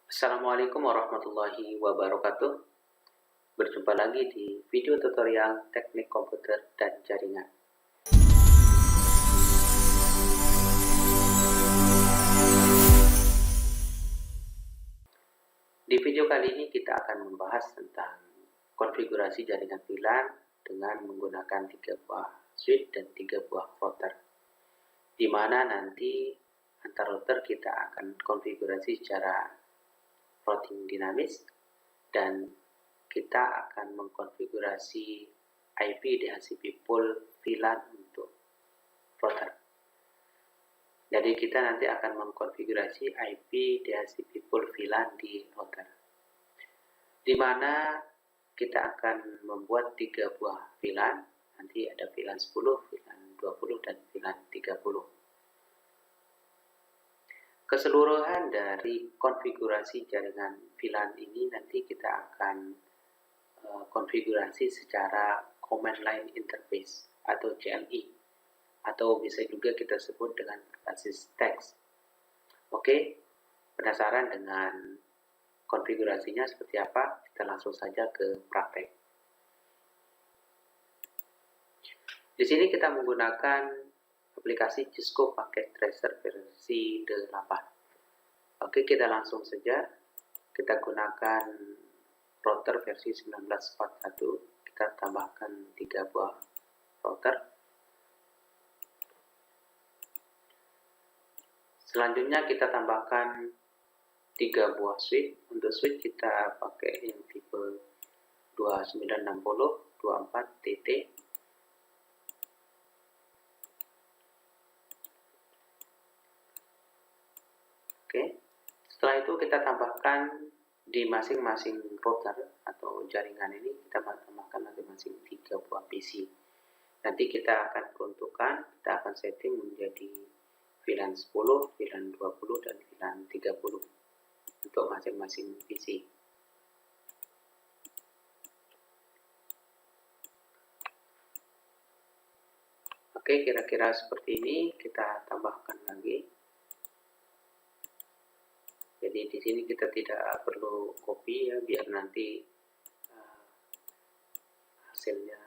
Assalamualaikum warahmatullahi wabarakatuh. Berjumpa lagi di video tutorial teknik komputer dan jaringan. Di video kali ini kita akan membahas tentang konfigurasi jaringan VLAN dengan menggunakan 3 buah switch dan 3 buah router. Di mana nanti antar router kita akan konfigurasi secara routing dinamis dan kita akan mengkonfigurasi IP DHCP pool VLAN untuk router. Jadi kita nanti akan mengkonfigurasi IP DHCP pool VLAN di router, di mana kita akan membuat 3 buah VLAN. Nanti ada VLAN 10, VLAN 20, dan VLAN 30. Keseluruhan dari konfigurasi jaringan VLAN ini nanti kita akan konfigurasi secara Command Line Interface atau CLI, atau bisa juga kita sebut dengan berbasis teks. Oke, penasaran dengan konfigurasinya seperti apa? Kita langsung saja ke praktek. Di sini kita menggunakan aplikasi Cisco Packet Tracer versi 8. Oke, kita langsung saja. Kita gunakan router versi 1941. Kita tambahkan 3 buah router. Selanjutnya kita tambahkan 3 buah switch. Untuk switch kita pakai yang tipe 2960 24 TT. Oke. Setelah itu kita tambahkan di masing-masing router atau jaringan ini, kita tambahkan masing-masing 3 buah PC. Nanti kita akan peruntukkan, kita akan setting menjadi VLAN 10, VLAN 20, dan VLAN 30 untuk masing-masing PC. Oke, kira-kira seperti ini. Kita tambahkan lagi. Jadi di sini kita tidak perlu copy ya, biar nanti hasilnya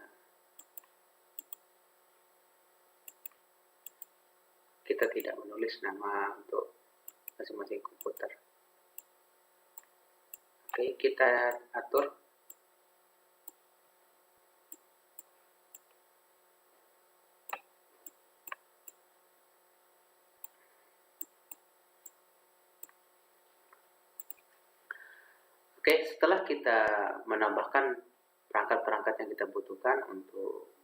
kita tidak menulis nama untuk masing-masing komputer. Oke, kita atur. Oke, setelah kita menambahkan perangkat-perangkat yang kita butuhkan untuk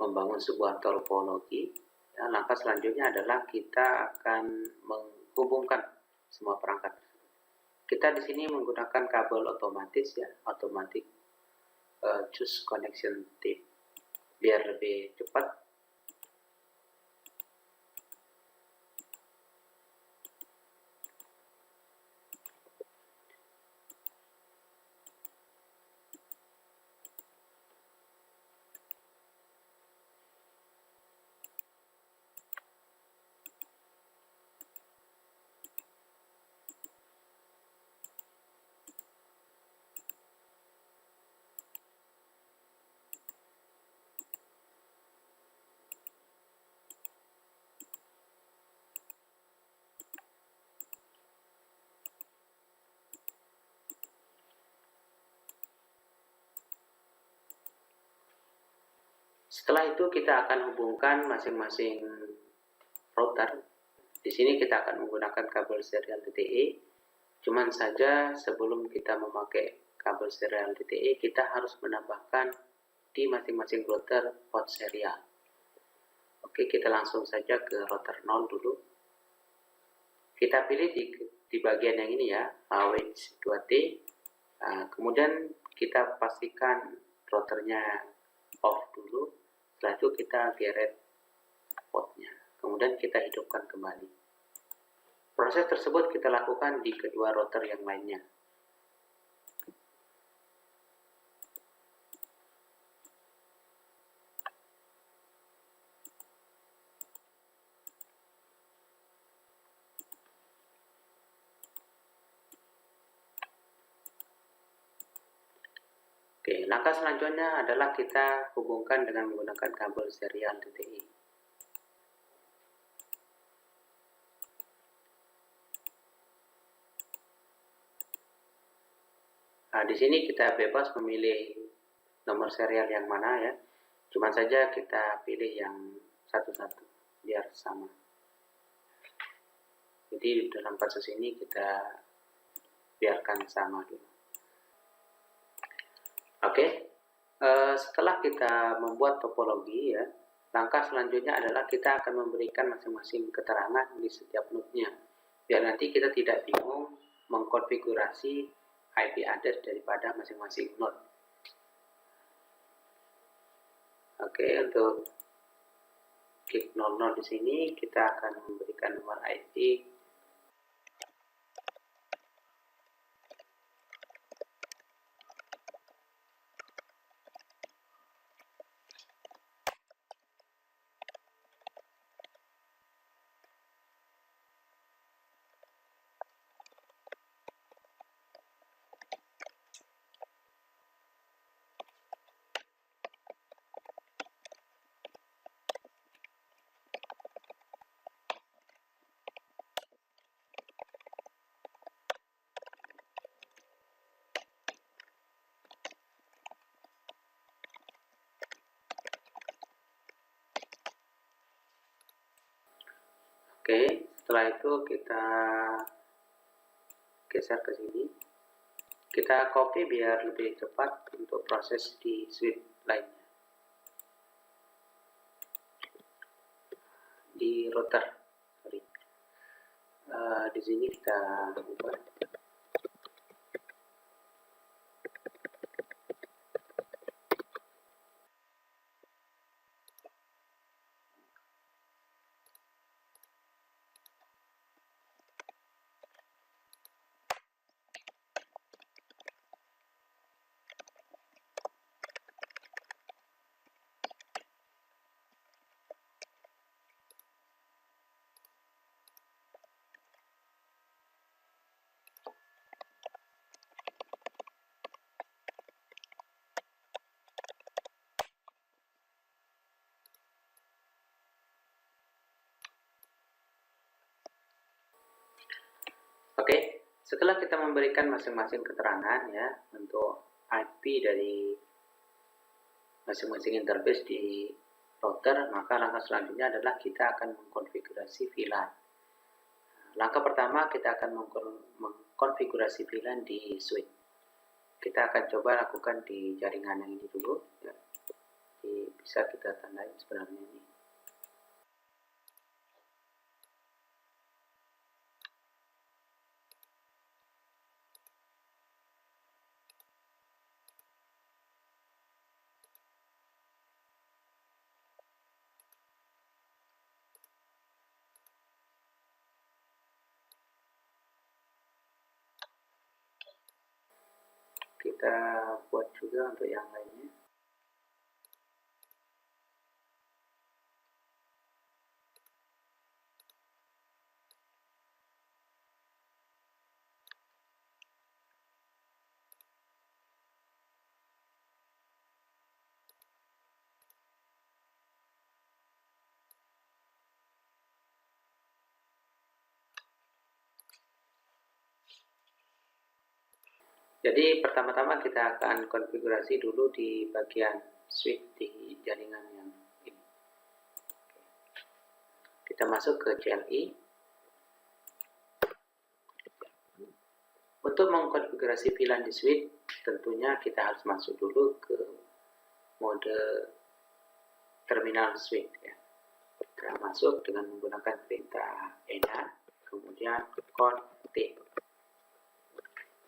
membangun sebuah topologi, ya, langkah selanjutnya adalah kita akan menghubungkan semua perangkat. Kita di sini menggunakan kabel otomatis ya, automatic choose connection type, biar lebih cepat. Setelah itu kita akan hubungkan masing-masing router. Di sini kita akan menggunakan kabel serial DTE. Cuman saja sebelum kita memakai kabel serial DTE, kita harus menambahkan di masing-masing router port serial. Oke, kita langsung saja ke router 0 dulu. Kita pilih di bagian yang ini ya, AWH2T. Kemudian kita pastikan routernya off dulu. Setelah itu kita geret portnya. Kemudian kita hidupkan kembali. Proses tersebut kita lakukan di kedua router yang lainnya. Oke, langkah selanjutnya adalah kita hubungkan dengan menggunakan kabel serial DTI. Nah, di sini kita bebas memilih nomor serial yang mana ya. Cuma saja kita pilih yang satu-satu biar sama. Jadi dalam kasus ini kita biarkan sama dulu. Oke, setelah kita membuat topologi ya, langkah selanjutnya adalah kita akan memberikan masing-masing keterangan di setiap node-nya. Biar nanti kita tidak bingung mengkonfigurasi IP address daripada masing-masing node. Oke, untuk gig 00 di sini kita akan memberikan nomor IP Oke, setelah itu kita geser ke sini. Kita copy biar lebih cepat untuk proses di switch lainnya. Di router, sorry. Di sini kita ubah. Oke, setelah kita memberikan masing-masing keterangan ya untuk IP dari masing-masing interface di router, maka langkah selanjutnya adalah kita akan mengkonfigurasi VLAN. Langkah pertama kita akan mengkonfigurasi VLAN di switch. Kita akan coba lakukan di jaringan yang ini dulu ya. Bisa kita tandai sebenarnya ini. Kita buat juga untuk yang lainnya. Jadi pertama-tama kita akan konfigurasi dulu di bagian switch di jaringan yang ini. Kita masuk ke CLI. Untuk mengkonfigurasi VLAN di switch, tentunya kita harus masuk dulu ke mode terminal switch ya. Kita masuk dengan menggunakan perintah ENA, kemudian conf-t.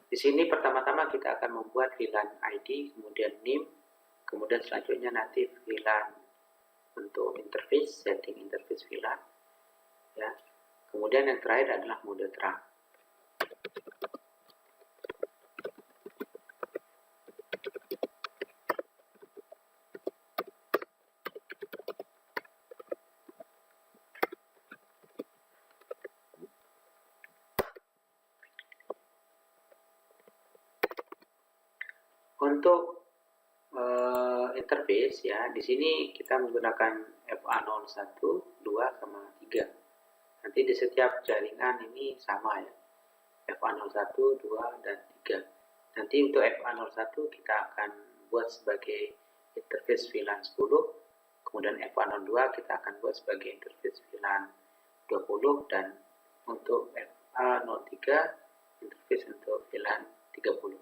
Di sini pertama-tama kita akan membuat VLAN ID, kemudian NIM, kemudian selanjutnya nanti VLAN untuk interface, setting interface VLAN, ya. Kemudian yang terakhir adalah mode terang. Untuk interface ya, di sini kita menggunakan FA01, 2, sama 3. Nanti di setiap jaringan ini sama ya, FA01, 2, dan 3. Nanti untuk FA01 kita akan buat sebagai interface VLAN 10, kemudian FA02 kita akan buat sebagai interface VLAN 20, dan untuk FA03 interface untuk VLAN 30.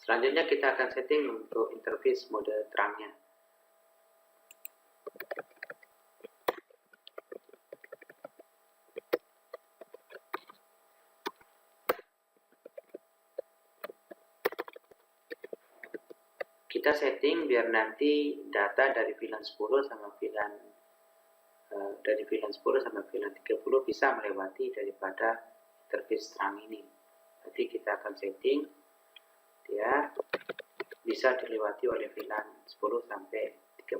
Selanjutnya kita akan setting untuk interface mode terangnya. Kita setting biar nanti data dari VLAN 10 sama VLAN 30 bisa melewati daripada interface terang ini. Nanti kita akan setting dia bisa dilewati oleh VLAN 10 sampai 30.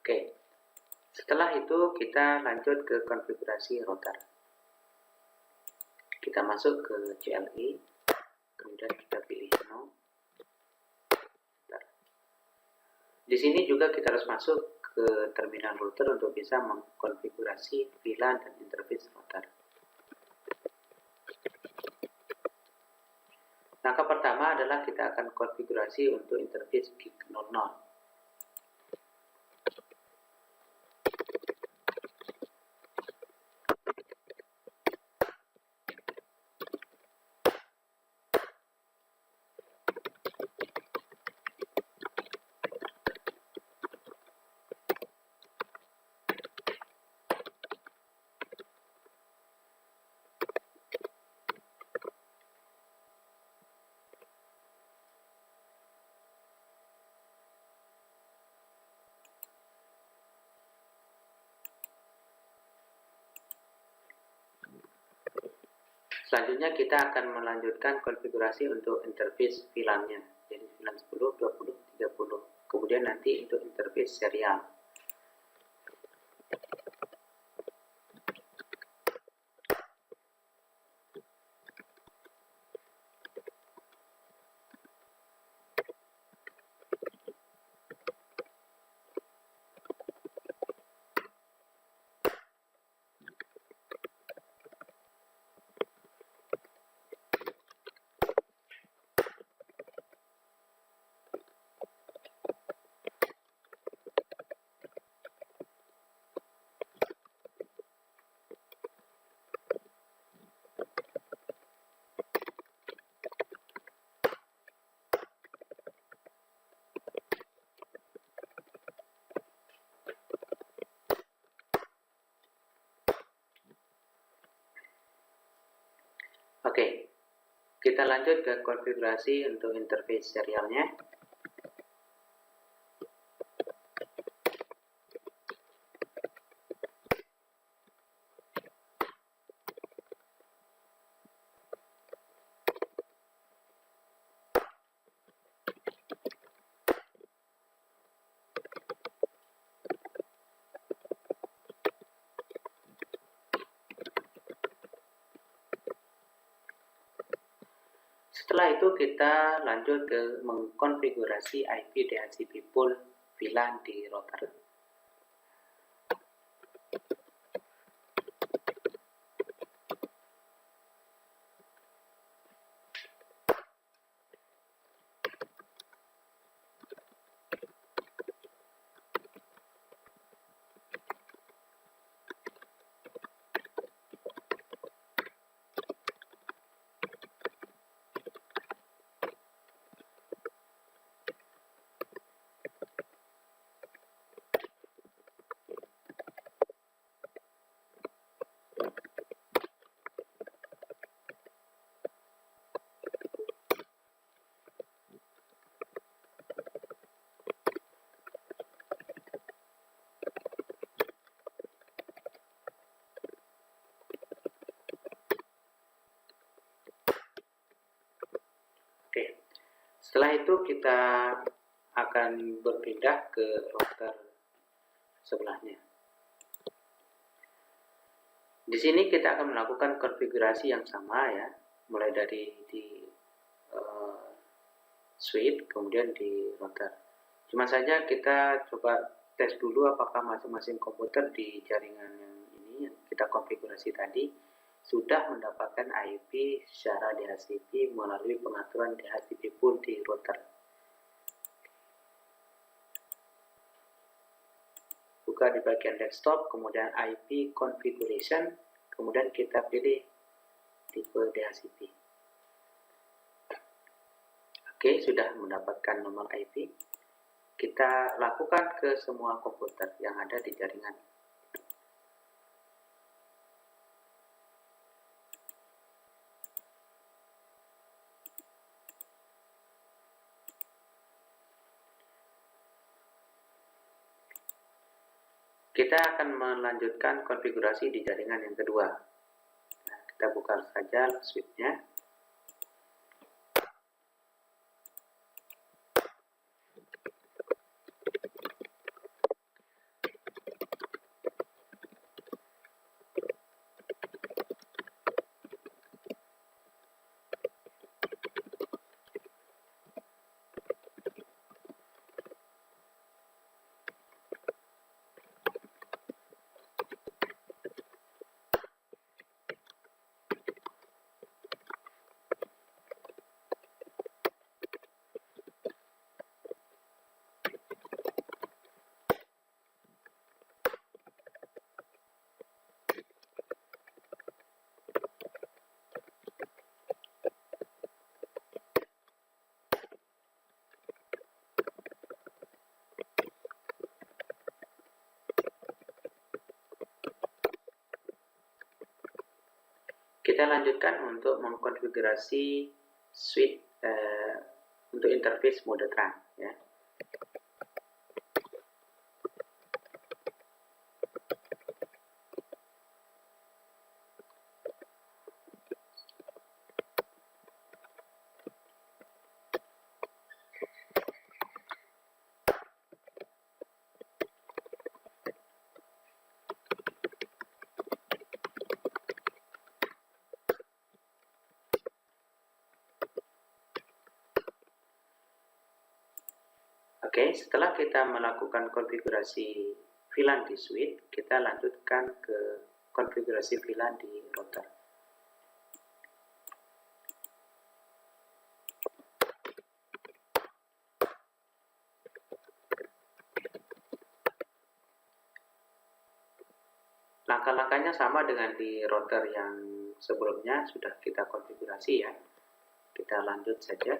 Oke, setelah itu kita lanjut ke konfigurasi router. Kita masuk ke CLI, kemudian kita pilih no. Di sini juga kita harus masuk ke terminal router untuk bisa mengkonfigurasi VLAN dan interface router. Langkah pertama adalah kita akan konfigurasi untuk interface gig 00. Selanjutnya kita akan melanjutkan konfigurasi untuk interface VLAN-nya. Jadi VLAN 10, 20, 30. Kemudian nanti untuk interface serial. Oke, kita lanjut ke konfigurasi untuk interface serialnya. Setelah itu kita lanjut ke mengkonfigurasi IP DHCP pool VLAN di router. Setelah itu kita akan berpindah ke router sebelahnya. Di sini kita akan melakukan konfigurasi yang sama ya, mulai dari di switch, kemudian di router. Cuma saja kita coba tes dulu apakah masing-masing komputer di jaringan yang ini yang kita konfigurasi tadi sudah mendapatkan IP secara DHCP melalui pengaturan DHCP pool di router. Buka di bagian desktop, kemudian IP configuration, kemudian kita pilih tipe DHCP. Oke, sudah mendapatkan nomor IP. Kita lakukan ke semua komputer yang ada di jaringan. Kita akan melanjutkan konfigurasi di jaringan yang kedua. Nah, kita buka saja switch-nya. Kita lanjutkan untuk mengkonfigurasi switch untuk interface mode trunk ya. Oke, setelah kita melakukan konfigurasi VLAN di switch, kita lanjutkan ke konfigurasi VLAN di router. Langkah-langkahnya sama dengan di router yang sebelumnya sudah kita konfigurasi ya. Kita lanjut saja.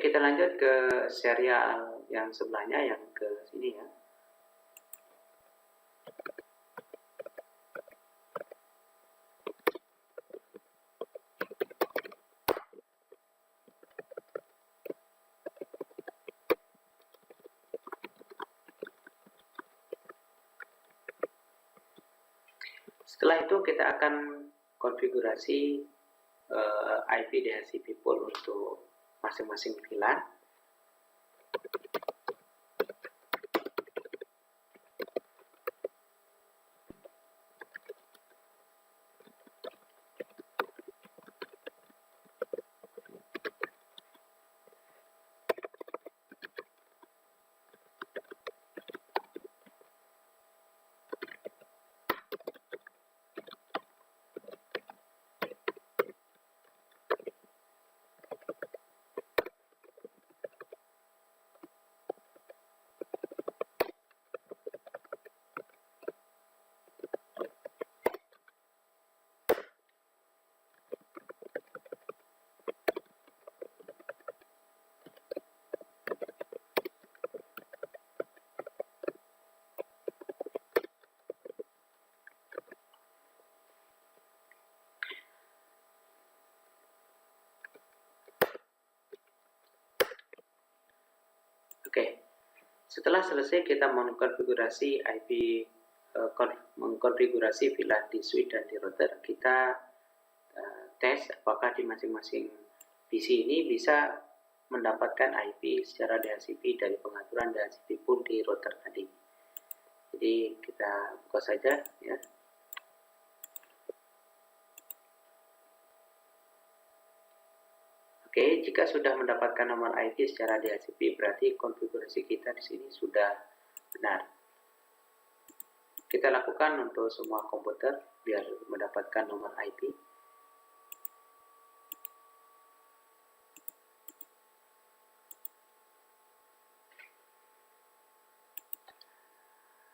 kita lanjut ke serial yang sebelahnya, yang ke sini ya. Setelah itu kita akan konfigurasi IP DHCP pool untuk masing-masing VLAN. Oke, setelah selesai kita mengkonfigurasi IP, mengkonfigurasi VLAN di switch dan di router, kita tes apakah di masing-masing PC ini bisa mendapatkan IP secara DHCP dari pengaturan DHCP pool di router tadi. Jadi kita buka saja ya. Oke, jika sudah mendapatkan nomor IP secara DHCP, berarti konfigurasi kita di sini sudah benar. Kita lakukan untuk semua komputer biar mendapatkan nomor IP.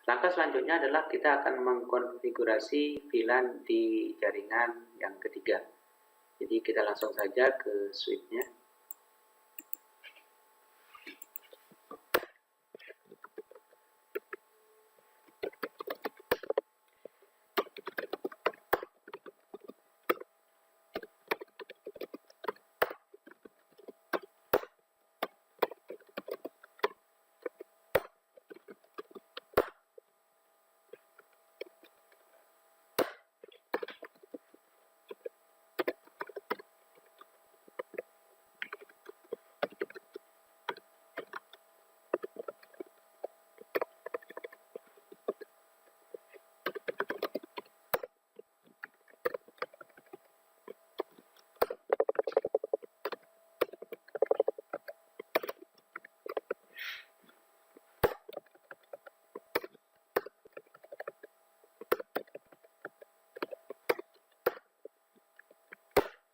Langkah selanjutnya adalah kita akan mengkonfigurasi VLAN di jaringan yang ketiga. Jadi kita langsung saja ke switch-nya.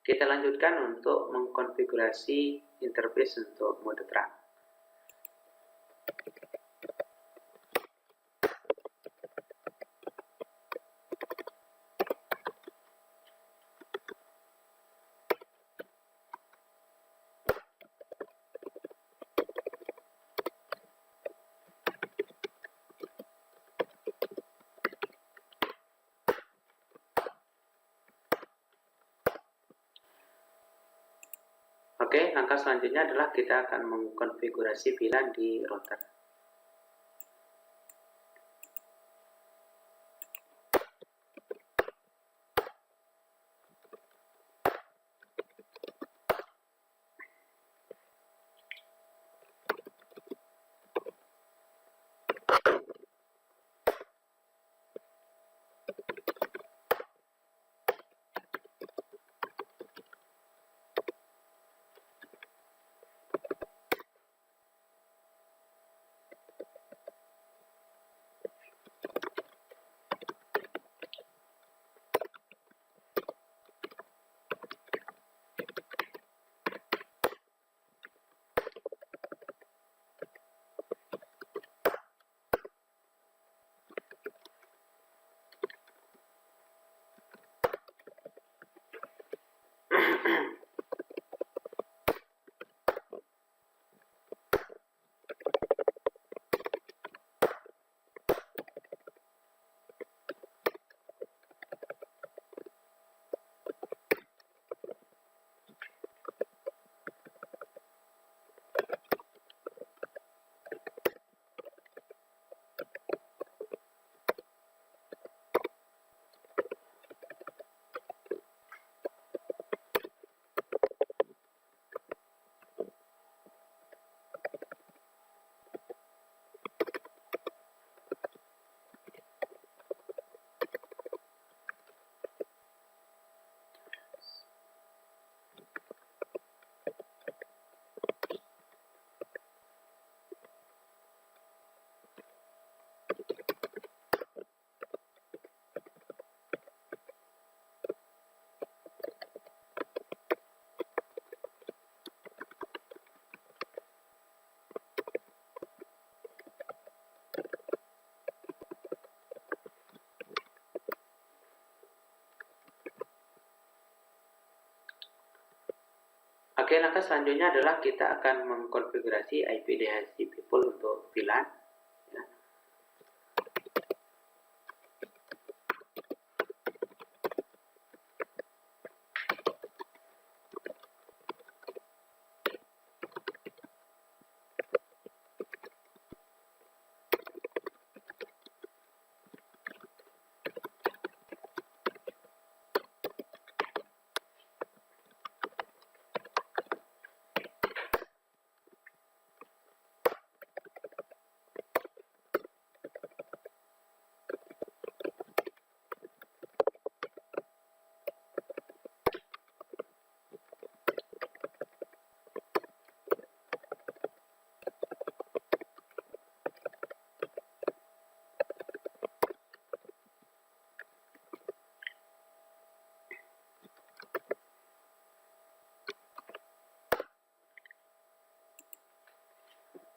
Kita lanjutkan untuk mengkonfigurasi interface untuk mode terang. Oke, langkah selanjutnya adalah kita akan mengkonfigurasi VLAN di router. Oke, langkah selanjutnya adalah kita akan mengkonfigurasi IP DHCP pool untuk VLAN. Ya.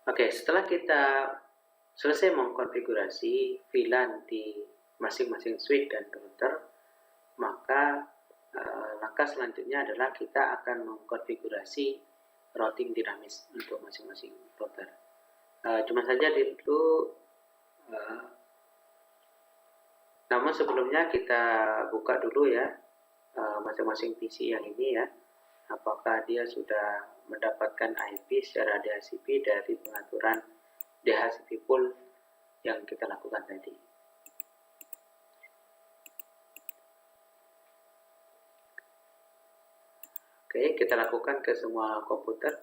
Oke, setelah kita selesai mengkonfigurasi VLAN di masing-masing switch dan router, maka langkah selanjutnya adalah kita akan mengkonfigurasi routing dinamis untuk masing-masing router. Cuma saja dulu, namun sebelumnya kita buka dulu ya masing-masing PC yang ini ya, apakah dia sudah mendapatkan IP secara DHCP dari pengaturan DHCP pool yang kita lakukan tadi. Oke, kita lakukan ke semua komputer.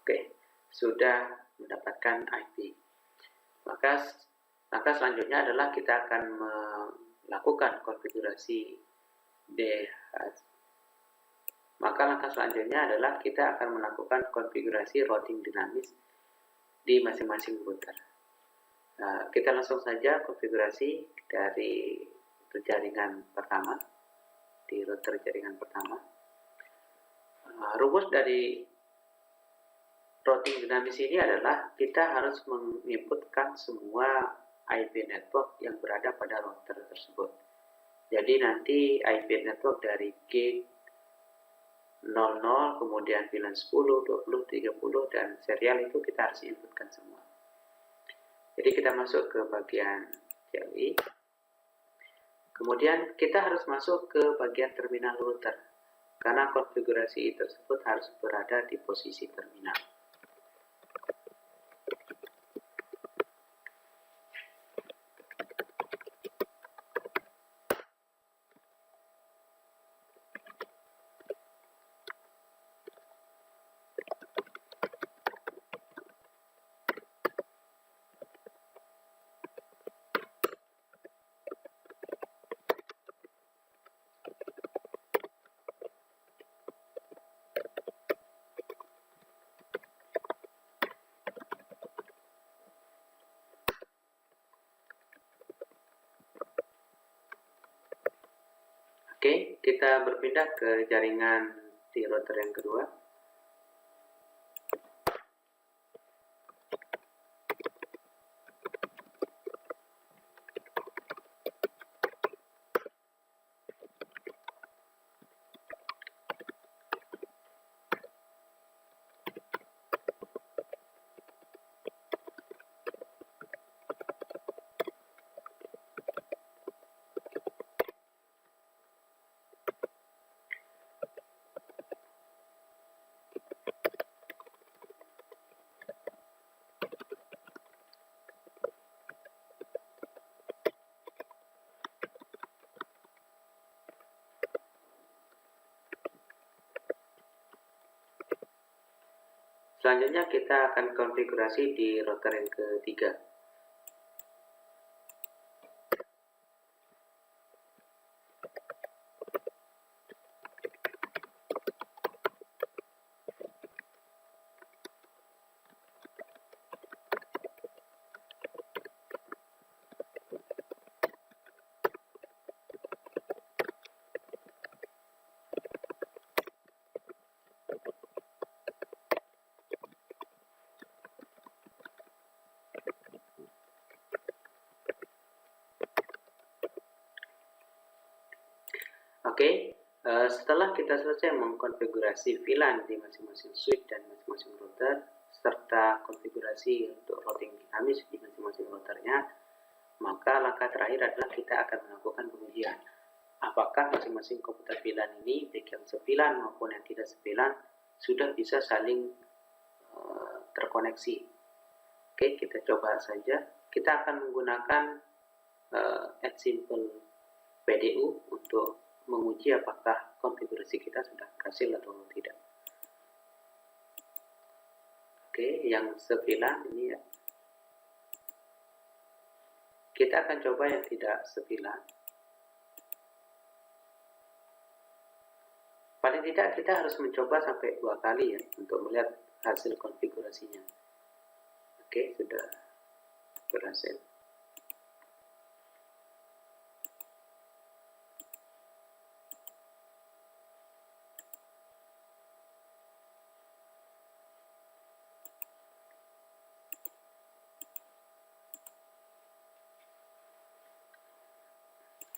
Oke, sudah mendapatkan IP. Maka langkah selanjutnya adalah kita akan melakukan konfigurasi Maka langkah selanjutnya adalah kita akan melakukan konfigurasi routing dinamis di masing-masing router. Nah, kita langsung saja konfigurasi dari jaringan pertama, di router jaringan pertama. Rumus dari routing dinamis ini adalah kita harus menginputkan semua IP network yang berada pada router tersebut. Jadi nanti IP network dari gate 00, kemudian VLAN 10, 20, 30, dan serial itu kita harus inputkan semua. Jadi kita masuk ke bagian CLI. Kemudian kita harus masuk ke bagian terminal router, karena konfigurasi tersebut harus berada di posisi terminal. Oke, kita berpindah ke jaringan di router yang kedua. Selanjutnya kita akan konfigurasi di router yang ketiga. Oke, setelah kita selesai mengkonfigurasi VLAN di masing-masing switch dan masing-masing router, serta konfigurasi untuk routing dinamis di masing-masing routernya, maka langkah terakhir adalah kita akan melakukan pengujian. Apakah masing-masing komputer VLAN ini, baik yang se-VLAN maupun yang tidak se-VLAN, sudah bisa saling terkoneksi. Oke, kita coba saja. Kita akan menggunakan add simple PDU untuk menguji apakah konfigurasi kita sudah berhasil atau tidak. Oke, yang se-VLAN ini ya. Kita akan coba yang tidak se-VLAN. Paling tidak kita harus mencoba sampai 2 kali ya untuk melihat hasil konfigurasinya. Oke, sudah berhasil.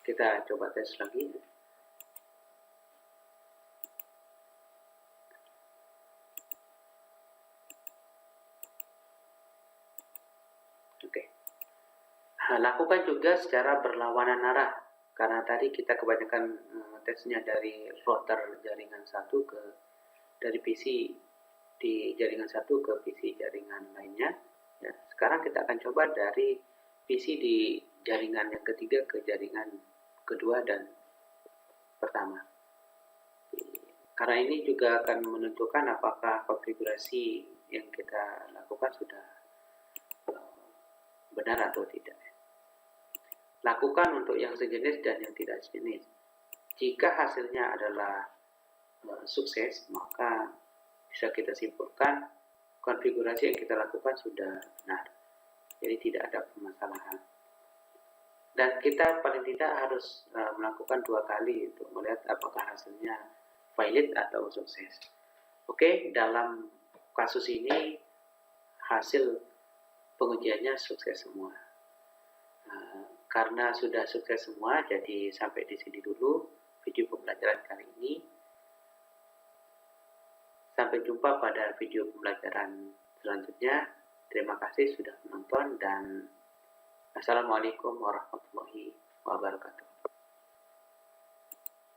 Kita coba tes lagi. Oke. Lakukan juga secara berlawanan arah, karena tadi kita kebanyakan tesnya dari router jaringan satu ke dari PC di jaringan satu ke PC jaringan lainnya. Ya, sekarang kita akan coba dari PC di jaringan yang ketiga ke jaringan kedua dan pertama. Karena ini juga akan menentukan apakah konfigurasi yang kita lakukan sudah benar atau tidak. Lakukan untuk yang sejenis dan yang tidak sejenis. Jika hasilnya adalah sukses, maka bisa kita simpulkan konfigurasi yang kita lakukan sudah benar. Jadi tidak ada permasalahan. Dan kita paling tidak harus melakukan 2 kali untuk melihat apakah hasilnya valid atau sukses. Oke, dalam kasus ini hasil pengujiannya sukses semua. Karena sudah sukses semua, jadi sampai di sini dulu video pembelajaran kali ini. Sampai jumpa pada video pembelajaran selanjutnya. Terima kasih sudah menonton dan Assalamualaikum warahmatullahi wabarakatuh.